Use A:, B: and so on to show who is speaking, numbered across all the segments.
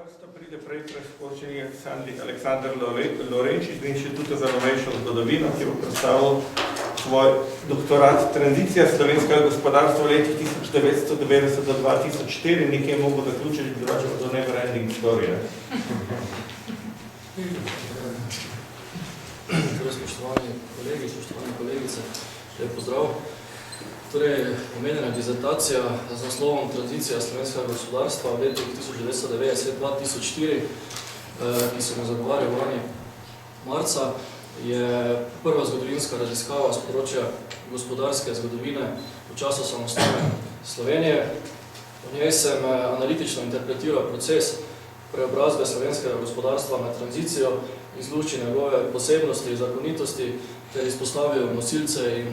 A: vrsto pride prej preskočeni Aleksandar Lorenčič z Inštituta za novejšo zgodovino, ki bo predstavil svoj doktorat Tranzicija slovenskega gospodarstva v letih 1990 do 2004, nekje mogo zaključiti, drugače pa to never ending story.
B: Spoštovani kolegi, spoštovane kolegice, lep pozdrav. Torej, omenjena dizertacija z naslovom Tranzicija slovenskega gospodarstva v letih 1990-2004, ki sem jo zagovarjal lani marca, je prva zgodovinska raziskava z področja gospodarske zgodovine v času samostojne Slovenije. V njej sem analitično interpretiral proces preobrazbe slovenskega gospodarstva med tranzicijo, izlušči njegove posebnosti, zakonitosti ter izpostavil nosilce in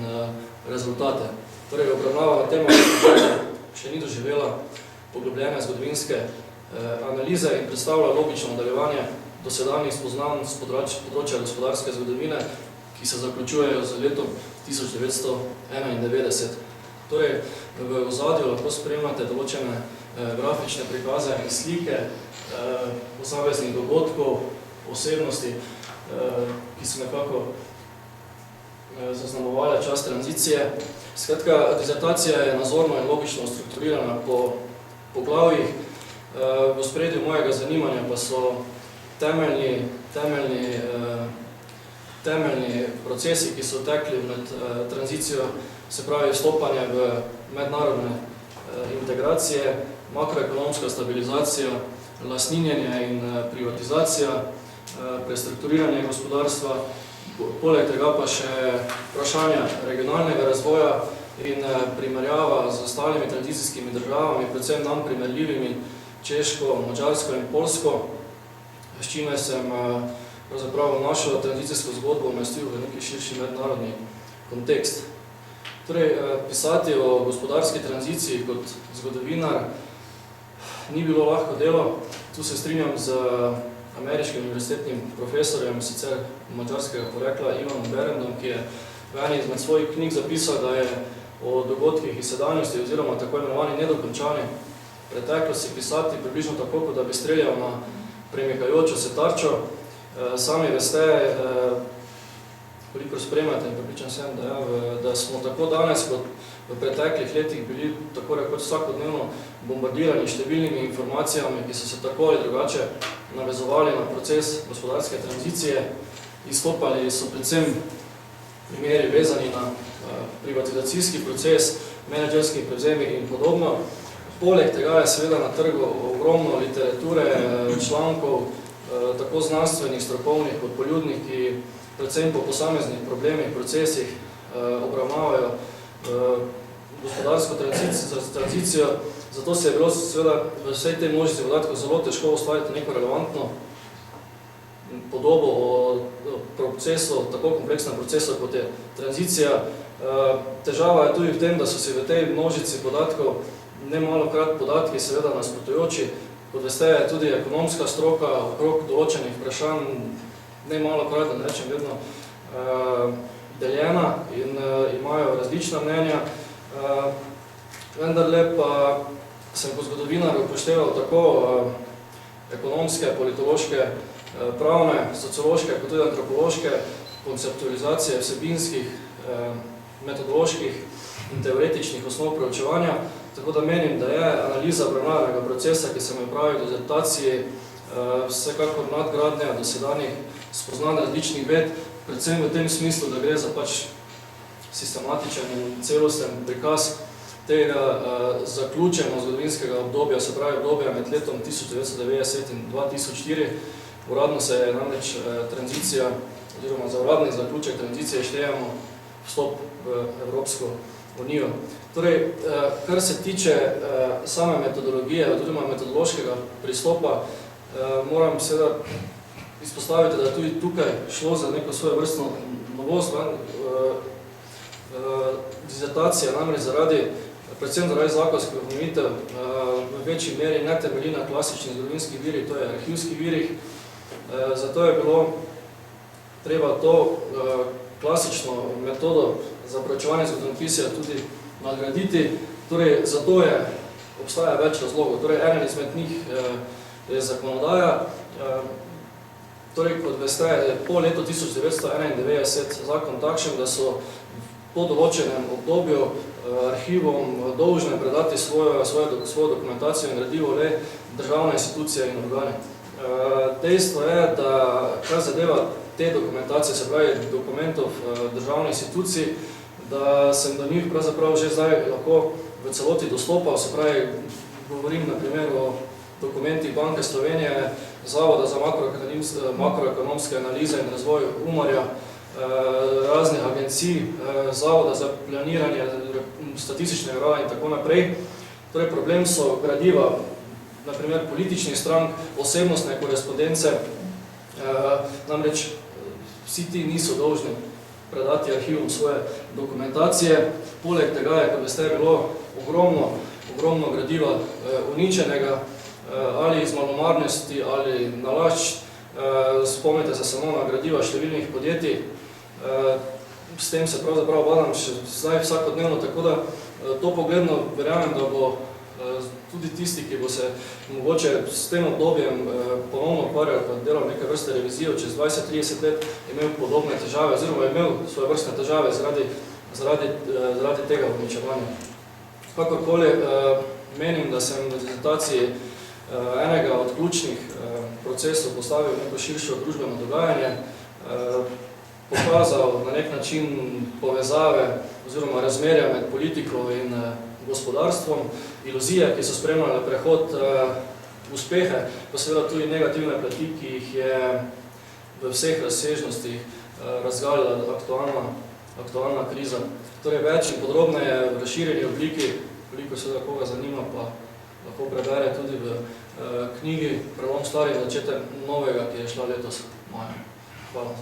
B: rezultate. Torej, obravnavana tema še ni doživela poglobljene zgodovinske analize in predstavlja logično nadaljevanje dosedanjih spoznanj z področja gospodarske zgodovine, ki se zaključujejo z letom 1991. Torej, v ozadju lahko spremljate določene grafične prikaze in slike posameznih dogodkov, osebnosti, ki so nekako zaznamovale čas tranzicije. Skratka, dizertacija je nazorno in logično strukturirana po poglavjih. V ospredju mojega zanimanja pa so temeljni procesi, ki so tekli med tranzicijo, se pravi vstopanje v mednarodne integracije, makroekonomska stabilizacija, lastninjenje in privatizacija, prestrukturiranje gospodarstva, poleg tega pa še vprašanja regionalnega razvoja in primerjava z ostalimi tranzicijskimi državami, predvsem nam primerljivimi Češko, Madžarsko in Poljsko, s čime sem pravzaprav našo tranzicijsko zgodbo umestil v neki širši mednarodni kontekst. Torej, pisati o gospodarski tranziciji kot zgodovinar ni bilo lahko delo. Tu se strinjam z ameriškim univerzitetnim profesorjem, sicer madžarskega porekla, Ivanom Berendom, ki je v eni izmed svojih knjig zapisal, da je o dogodkih iz sedanjosti oziroma tako imenovani nedokončani preteklosti pisati približno tako, kot da bi streljal na premikajočo se tarčo. Sami veste, koliko spremljate in pripričan sem, da smo tako danes kot v preteklih letih bili tako rekoč vsakodnevno bombardirani številnimi informacijami, ki so se tako ali drugače navezovali na proces gospodarske tranzicije. Izstopali so predvsem primeri vezani na privatizacijski proces, menedžerski prevzemi in podobno. Poleg tega je seveda na trgu ogromno literature, člankov, tako znanstvenih, strokovnih kot poljudnih, ki predvsem po posameznih problemih, procesih obravnavajo gospodarsko tranzicijo. Zato se je bilo seveda v vsej tej množici podatkov zelo težko ustvariti neko relevantno podobo o procesu, tako kompleksnem procesu, kot je tranzicija. Težava je tudi v tem, da so si v tej množici podatkov nemalokrat podatki seveda nasprotujoči. Kot veste, je tudi ekonomska stroka okrog določenih vprašanj nemalokrat, da ne rečem vedno, deljena in imajo različna mnenja. Vendarle pa sem kot zgodovinar upošteval tako ekonomske, politološke, pravne, sociološke, kot tudi antropološke konceptualizacije vsebinskih, metodoloških in teoretičnih osnov preučevanja. Tako da menim, da je analiza obravnavanega procesa, ki sem jo pravil v dizertaciji, vsekakor nadgradnja dosedanjih spoznanj različnih ved, predvsem v tem smislu, da gre za pač sistematičen in celosten prikaz tega zaključeno zgodovinskega obdobja, se pravi obdobja med letom 1990 in 2004. Uradno se je namreč tranzicija, oziroma za uradni zaključek tranzicije štejemo vstop v Evropsko unijo. Torej, kar se tiče same metodologije, oziroma metodološkega pristopa, moram seveda izpostaviti, da je tudi tukaj šlo za neko svoje vrstno novost. Dizertacija namreč predvsem zaradi zakonskih obnovitev v večji meri ne temelji na klasičnih zgodovinskih virih, to je arhivskih virih. Zato je bilo treba to klasično metodo za preučevanje zgodovinopisja tudi nadgraditi. Torej, zato obstaja več razlogov. Torej, eden izmed njih je zakonodaja. Torej, kot veste, je po letu 1991 zakon takšen, da so po določenem obdobju arhivom dolžne predati svojo dokumentacijo in gradivo le državne institucije in organi. Dejstvo je, da kar zadeva te dokumentacije, se pravi dokumentov državnih institucij, da sem do njih pravzaprav že zdaj lahko v celoti dostopal, se pravi, govorim na primer o dokumentih Banke Slovenije, Zavoda za makroekonomske analize in razvoj Umarja, raznih agencij, Zavoda za planiranje, statističnega urada in tako naprej. Torej, problem so gradiva, na primer političnih strank, osebnostne korespondence, namreč vsi ti niso dolžni predati arhivom svoje dokumentacije. Poleg tega je, kot veste, bilo ogromno gradiva uničenega, ali iz malomarnosti, ali nalašč. Spomnite se samo na gradiva številnih podjetij. S tem se pravzaprav badam še zdaj vsakodnevno, tako da to pogledno verjamem, da bo tudi tisti, ki bo se mogoče s tem obdobjem ponovno ukvarjal, pa delal neke vrste revizijo čez 20-30 let, imel podobne težave, oziroma imel svoje vrstne težave zaradi tega uničevanja. Kakorkoli, menim, da sem v dizertaciji enega od ključnih procesov postavil neko širšo družbeno dogajanje, pokazal na nek način povezave oziroma razmerja med politiko in gospodarstvom, iluzije, ki so spremljale prehod, uspehe, pa seveda tudi negativne plati, ki jih je v vseh razsežnostih razgalila aktualna kriza. Torej, več in podrobneje v razširjeni obliki, koliko seveda koga zanima, pa lahko prebere tudi v knjigi Prelom starih začetek novega, ki je šla letos maja. Hvala.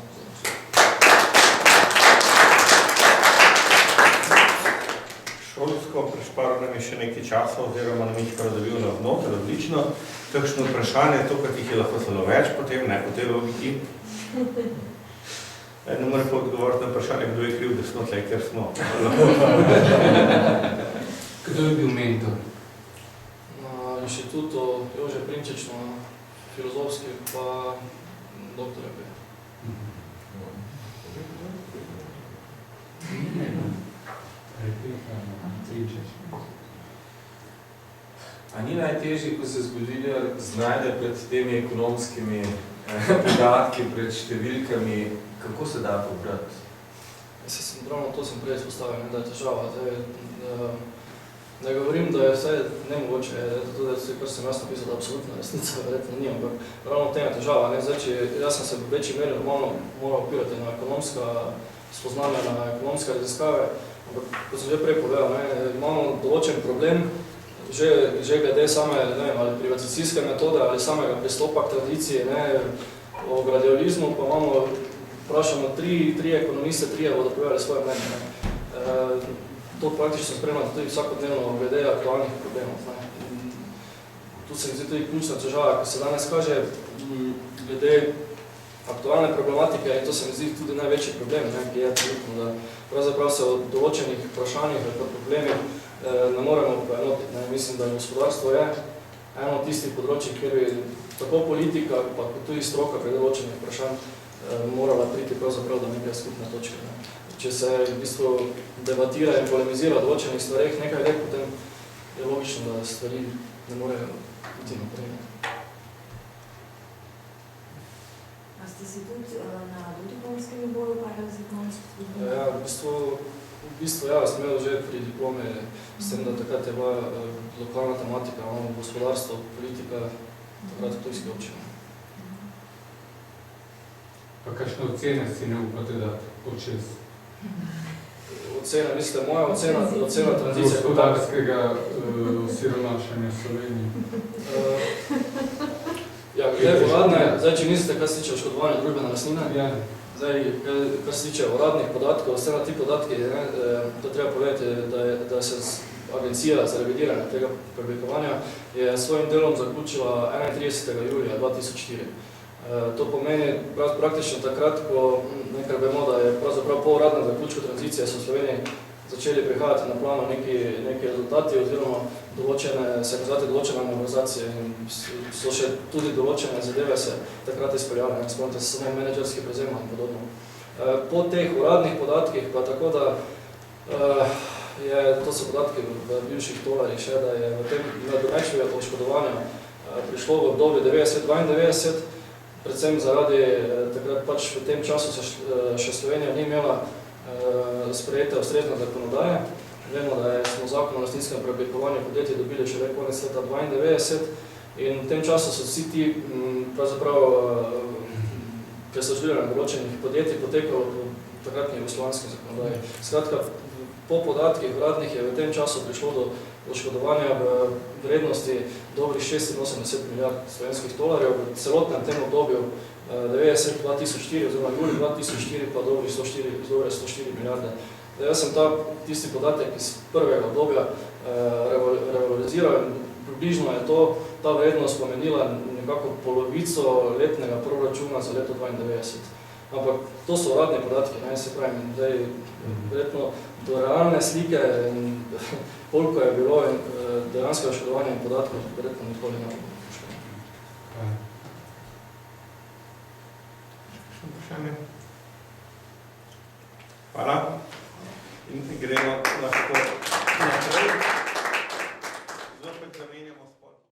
A: Šolsko prešparil nam je še nekaj časa, oziroma nam jih predobil na vnoter, odlično. Kakšno vprašanje, to, kar jih je lahko zelo več, potem ne po tej logiki. Ne more pa odgovoriti na vprašanje, kdo je kriv, da smo tle, ker smo.
C: Kdo je bil mentor?
B: Na inštitutu Jože Prinčič, na filozofski, pa doktor je bil.
D: A ni najtežji, ko se zgodovinar znajde pred temi ekonomskimi podatki, pred številkami, kako se da pobrati?
B: Ravno to sem prej izpostavil, da je težava. Ne govorim, da je vse nemogoče, tudi kar sem jaz napisal, da absolutna resnica verjetno ni, ampak ravno v tem je težava. Jaz sem se v večji meri normalno moral opirati na ekonomska spoznanja, na ekonomske raziskave, ampak kot sem že prej povedal, imamo določen problem, že glede same ali privatizacijske metode ali samega pristopa k tradiciji, o gladiolizmu, pa imamo, vprašamo tri ekonomiste, trije bodo povedali svoje mnenje. To praktično spremljamo tudi vsakodnevno glede aktualnih problemov. Tu se mi zdi tudi ključna težava, ki se danes kaže glede aktualne problematike, in to se mi zdi tudi največji problem, ki je trenutno, da pravzaprav se o določenih vprašanjih ali problemih ne moremo poenotiti. Mislim, da gospodarstvo je eno od tistih področij, kjer bi tako politika, pa tudi stroka pri določenih vprašanj morala priti pravzaprav do nekaj skupne točke. Če se v bistvu debatira in polemizira o določenih stvareh nekaj let, potem je logično, da stvari ne morejo biti naprej.
E: A ste se tudi na dodiplomskem nivoju ukvarjali z ekonomsko zgodovino?
B: Ja, v bistvu ja, sem imel že pri diplome, s tem, da takrat je bila lokalna tematika, gospodarstvo, politika, takrat v Ptujski občini.
C: Pa kakšne ocene si ne upate dati od 6?
B: Ocena, mislite, moja ocena tranzicije
C: gospodarskega osiromašanja Slovenije.
B: Ja, glede uradne, zdaj, če mislite, kaj se tiče oškodovanja družbene lastnine,
C: Ja.
B: zdaj, kar se tiče uradnih podatkov, vse na ti podatki, to treba povedati, da se agencija za revidiranje tega preoblikovanja je s svojim delom zaključila 31. julija 2004. To pomeni praktično takrat, ko nekaj vemo, da je pravzaprav po uradnem zaključku tranzicije so v Sloveniji začeli prihajati na plano neki rezultati oziroma določene normalizacije in so še tudi določene zadeve se takrat izpeljale, spomnite se samo menedžerski prevzem in podobno. Po teh uradnih podatkih pa tako, da to so podatki v bivših tolarjih še, da je v tem nadomeščenju oškodovanja prišlo v obdobju 90-92, predvsem zaradi takrat pač v tem času se še Slovenija ni imela sprejete ustrezne zakonodaje. Vemo, da smo zakon o lastninskem preoblikovanju podjetij dobili še konec leta 92 in v tem času so vsi ti pravzaprav presažljivanje določenih podjetij potekalo po takratni jugoslovanski zakonodaji. Skratka, po podatkih uradnih je v tem času prišlo do oškodovanja v vrednosti dobrih 86 milijard slovenskih tolarjev, v celotnem tem obdobju 90-2004 oziroma juli 2004 pa dobrih 104 milijarde. Jaz sem tisti podatek iz prvega obdobja revaloriziral in približno je ta vrednost pomenila nekako polovico letnega proračuna za leto 92. Ampak to so uradni podatki, se pravi, zdaj verjetno do realne slike in koliko je bilo dejansko oškodovanja in podatkov, verjetno nikoli ne bomo poškodili.
A: Še vprašanje? Hvala. In gremo lahko naprej.